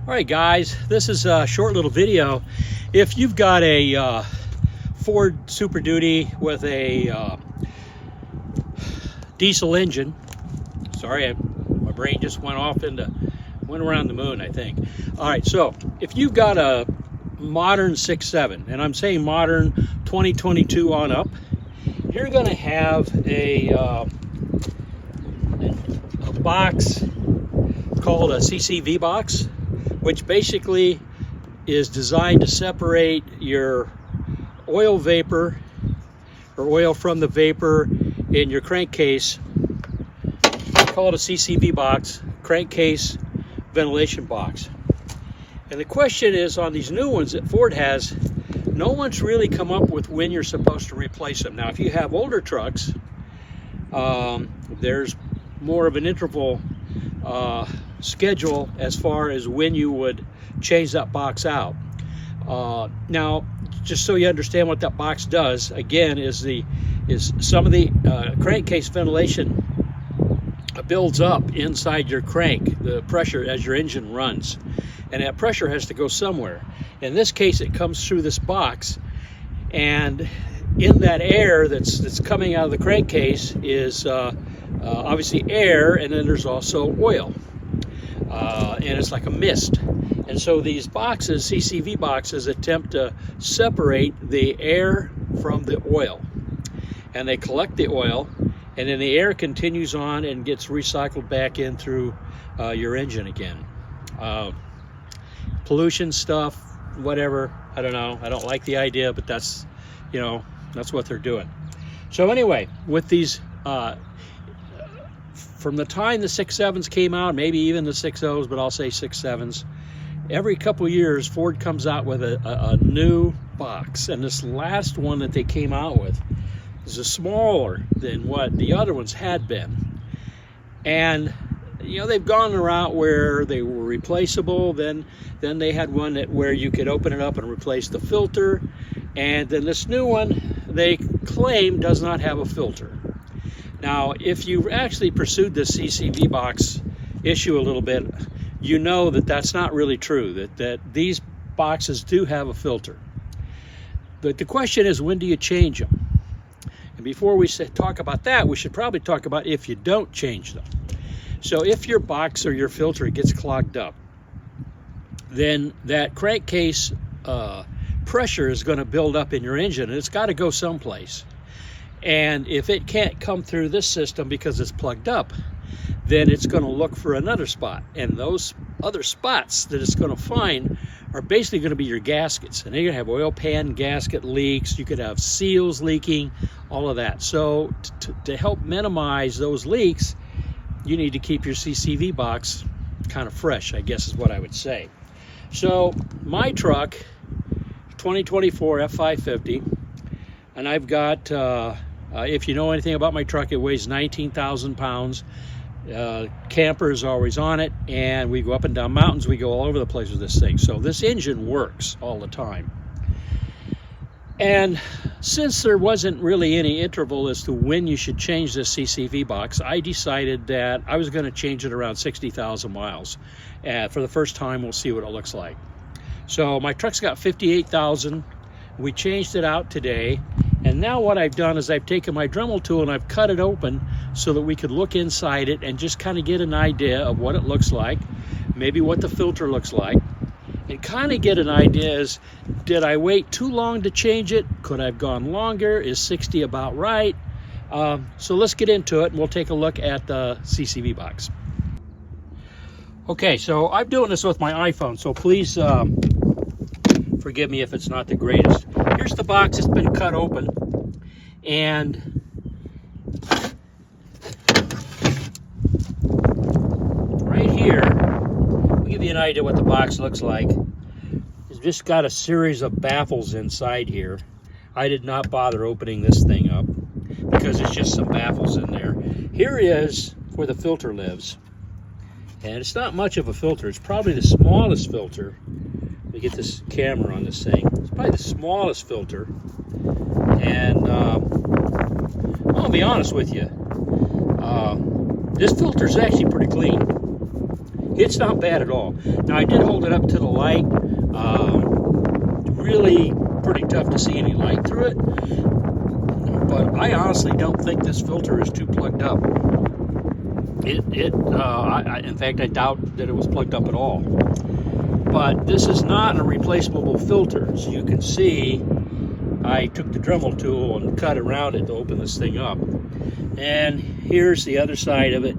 All right, guys, this is a short little video. If you've got a Ford Super Duty with a diesel engine, sorry, my brain just went around the moon, I think. All right, so if you've got a modern 6.7, and I'm saying modern 2022 on up, you're going to have a box called a CCV box, which basically is designed to separate your oil vapor or oil from the vapor in your crankcase. I call it a CCV box, crankcase ventilation box. And the question is, on these new ones that Ford has, no one's really come up with when you're supposed to replace them. Now, if you have older trucks, there's more of an interval schedule as far as when you would change that box out. Now, just so you understand what that box does, again, is some of the crankcase ventilation builds up inside your crank, the pressure as your engine runs, and that pressure has to go somewhere. In this case, it comes through this box, and in that air that's coming out of the crankcase is obviously air, and then there's also oil, and it's like a mist. And so these boxes, CCV boxes, attempt to separate the air from the oil, and they collect the oil, and then the air continues on and gets recycled back in through your engine again. Pollution stuff, whatever, I don't know. I don't like the idea, but that's, that's what they're doing. So anyway, with these, from the time the 6.7s came out, maybe even the 6.0s, but I'll say 6.7s, every couple of years Ford comes out with a new box, and this last one that they came out with is smaller than what the other ones had been. And they've gone the route where they were replaceable. Then they had one where you could open it up and replace the filter, and then this new one they claim does not have a filter. Now, if you actually pursued this CCV box issue a little bit, you know that that's not really true, that these boxes do have a filter. But the question is, when do you change them? And before we talk about that, we should probably talk about if you don't change them. So if your box or your filter gets clogged up, then that crankcase pressure is going to build up in your engine, and it's got to go someplace. And if it can't come through this system because it's plugged up, then it's going to look for another spot. And those other spots that it's going to find are basically going to be your gaskets. And then you're going to have oil pan gasket leaks. You could have seals leaking, all of that. So to help minimize those leaks, you need to keep your CCV box kind of fresh, I guess is what I would say. So my truck, 2024 F550, and I've got, if you know anything about my truck, it weighs 19,000 pounds. Camper is always on it, and we go up and down mountains. We go all over the place with this thing. So this engine works all the time. And since there wasn't really any interval as to when you should change this CCV box, I decided that I was going to change it around 60,000 miles. And for the first time, we'll see what it looks like. So my truck's got 58,000. We changed it out today. And now what I've done is I've taken my Dremel tool and I've cut it open so that we could look inside it and just kind of get an idea of what it looks like, maybe what the filter looks like, and kind of get an idea is, did I wait too long to change it? Could I have gone longer? Is 60 about right? So let's get into it, and we'll take a look at the CCV box. Okay, so I'm doing this with my iPhone, so please forgive me if it's not the greatest. Here's the box. It's been cut open, and right here, I'll give you an idea what the box looks like. It's just got a series of baffles inside here. I did not bother opening this thing up because it's just some baffles in there. Here is where the filter lives, and it's not much of a filter. It's probably the smallest filter. Let me get this camera on this thing. It's probably the smallest filter, and I'll be honest with you, this filter is actually pretty clean. It's not bad at all. Now, I did hold it up to the light. Really pretty tough to see any light through it. But I honestly don't think this filter is too plugged up. In fact, I doubt that it was plugged up at all. But this is not a replaceable filter. As you can see, I took the Dremel tool and cut around it to open this thing up. And here's the other side of it.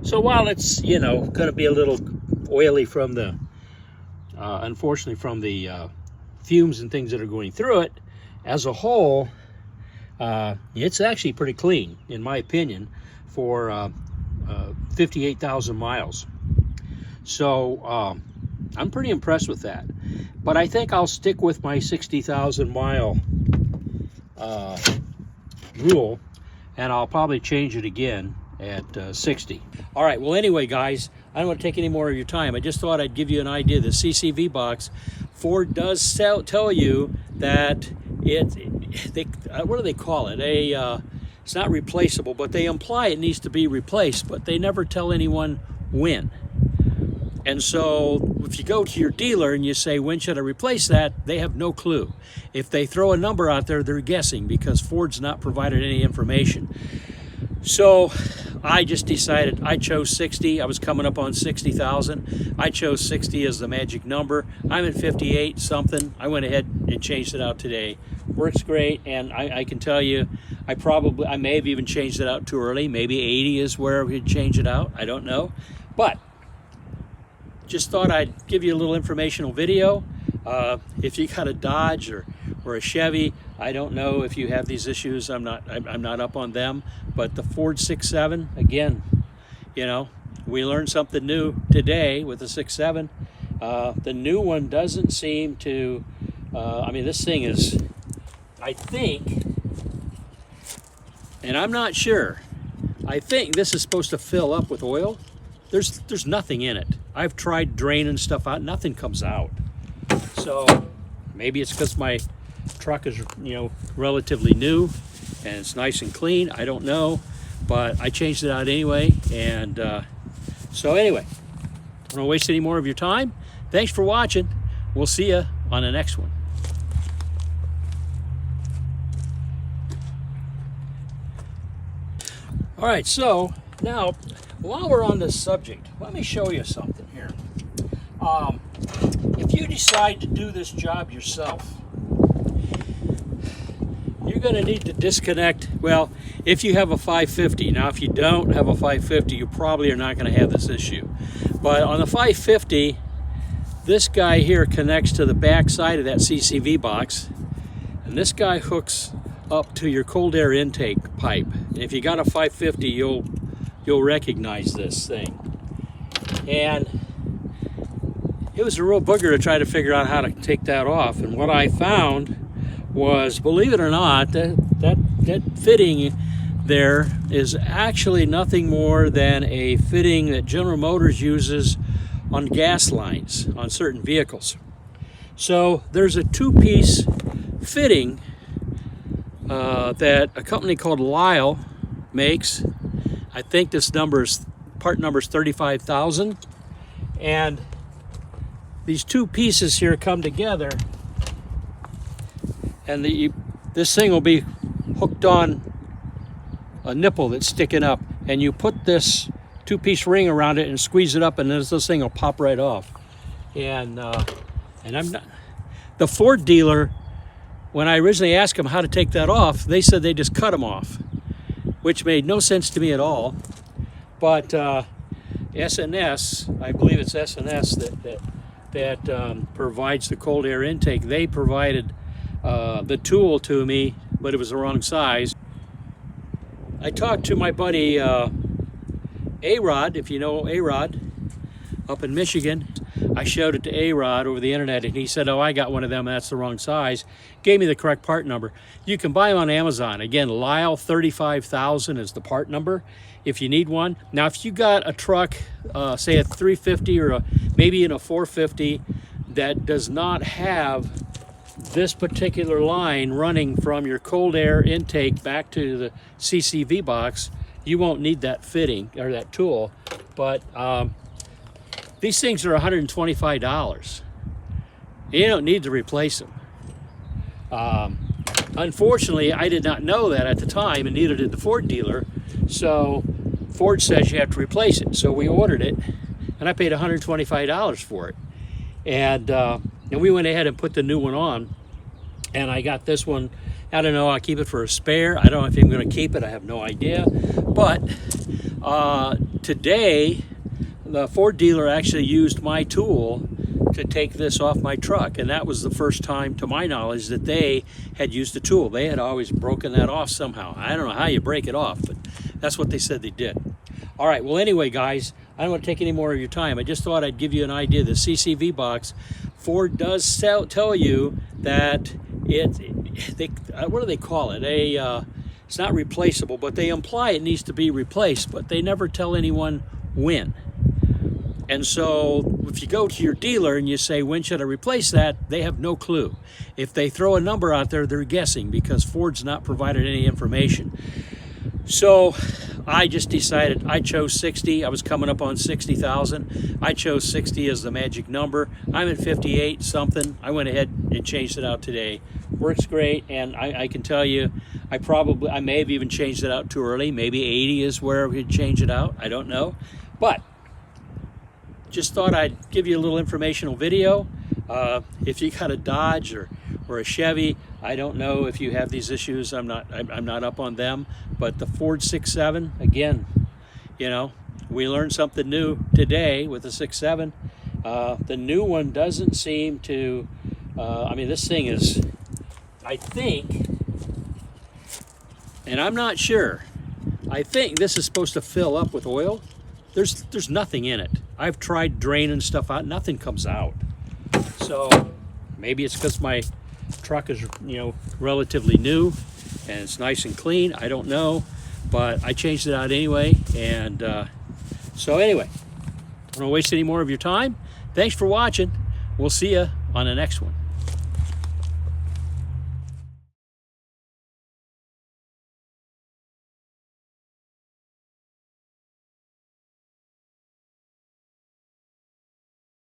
So while it's, you know, going to be a little oily from the, unfortunately from the fumes and things that are going through it, as a whole, it's actually pretty clean, in my opinion, for 58,000 miles. So I'm pretty impressed with that. But I think I'll stick with my 60,000 mile rule, and I'll probably change it again at 60. All right, well, anyway, guys, I don't want to take any more of your time. I just thought I'd give you an idea. The CCV box, Ford does tell you that what do they call it? It's not replaceable, but they imply it needs to be replaced, but they never tell anyone when. And so if you go to your dealer and you say, when should I replace that? They have no clue. If they throw a number out there, they're guessing, because Ford's not provided any information. So I just decided, I chose 60. I was coming up on 60,000. I chose 60 as the magic number. I'm at 58 something. I went ahead and changed it out today. Works great, and I can tell you, I may have even changed it out too early. Maybe 80 is where we'd change it out. I don't know. But just thought I'd give you a little informational video. If you got a Dodge or a Chevy, I don't know if you have these issues. I'm not up on them. But the Ford 6.7, again, you know, we learned something new today with the 6.7. The new one doesn't seem to. I mean, this thing is, I think, and I'm not sure. I think this is supposed to fill up with oil. There's nothing in it. I've tried draining stuff out. Nothing comes out. So maybe it's because my truck is, you know, relatively new and it's nice and clean. I don't know, but I changed it out anyway. And so anyway, I don't want to waste any more of your time. Thanks for watching. We'll see you on the next one. All right, so now, while we're on this subject, let me show you something here. If you decide to do this job yourself, you're going to need to disconnect. Well, if you have a 550, now if you don't have a 550, you probably are not going to have this issue. But on the 550, this guy here connects to the back side of that CCV box, and this guy hooks up to your cold air intake pipe. And if you got a 550, you'll recognize this thing. And it was a real booger to try to figure out how to take that off. And what I found was, believe it or not, that fitting there is actually nothing more than a fitting that General Motors uses on gas lines on certain vehicles. So there's a two-piece fitting that a company called Lyle makes. I think this part number is 35,000, and these two pieces here come together, and this thing will be hooked on a nipple that's sticking up, and you put this two-piece ring around it and squeeze it up, and this thing will pop right off. And I'm not the Ford dealer. When I originally asked them how to take that off, they said they just cut them off, which made no sense to me at all. But SNS, I believe it's SNS that provides the cold air intake. They provided the tool to me, but it was the wrong size. I talked to my buddy A-Rod, if you know A-Rod, up in Michigan. I showed it to A-Rod over the internet, and he said, oh, I got one of them, that's the wrong size. Gave me the correct part number. You can buy them on Amazon. Again, Lyle 35,000 is the part number if you need one. Now, if you got a truck, say a 350 or maybe in a 450 that does not have this particular line running from your cold air intake back to the CCV box, you won't need that fitting or that tool. But These things are $125. You don't need to replace them. Unfortunately, I did not know that at the time, and neither did the Ford dealer. So Ford says you have to replace it. So we ordered it, and I paid $125 for it. And we went ahead and put the new one on. And I got this one. I don't know. I'll keep it for a spare. I don't know if I'm going to keep it. I have no idea. But today, the Ford dealer actually used my tool to take this off my truck, and that was the first time, to my knowledge, that they had used the tool. They had always broken that off somehow. I don't know how you break it off, but that's what they said they did. All right, well, anyway, guys, I don't want to take any more of your time. I just thought I'd give you an idea. The CCV box, Ford does tell you that what do they call it? It's not replaceable, but they imply it needs to be replaced, but they never tell anyone when. And so if you go to your dealer and you say, when should I replace that? They have no clue. If they throw a number out there, they're guessing, because Ford's not provided any information. So I just decided, I chose 60. I was coming up on 60,000. I chose 60 as the magic number. I'm at 58 something. I went ahead and changed it out today. Works great, and I can tell you, I may have even changed it out too early. Maybe 80 is where we'd change it out. I don't know. But just thought I'd give you a little informational video. If you got a Dodge or a Chevy, I don't know if you have these issues. I'm not up on them. But the Ford 6.7, again, you know, we learned something new today with the 6.7. The new one doesn't seem to. I mean, this thing is, I think, and I'm not sure. I think this is supposed to fill up with oil. There's nothing in it. I've tried draining stuff out, nothing comes out. So maybe it's because my truck is, you know, relatively new and it's nice and clean. I don't know, but I changed it out anyway. And so anyway, I don't want to waste any more of your time. Thanks for watching. We'll see you on the next one.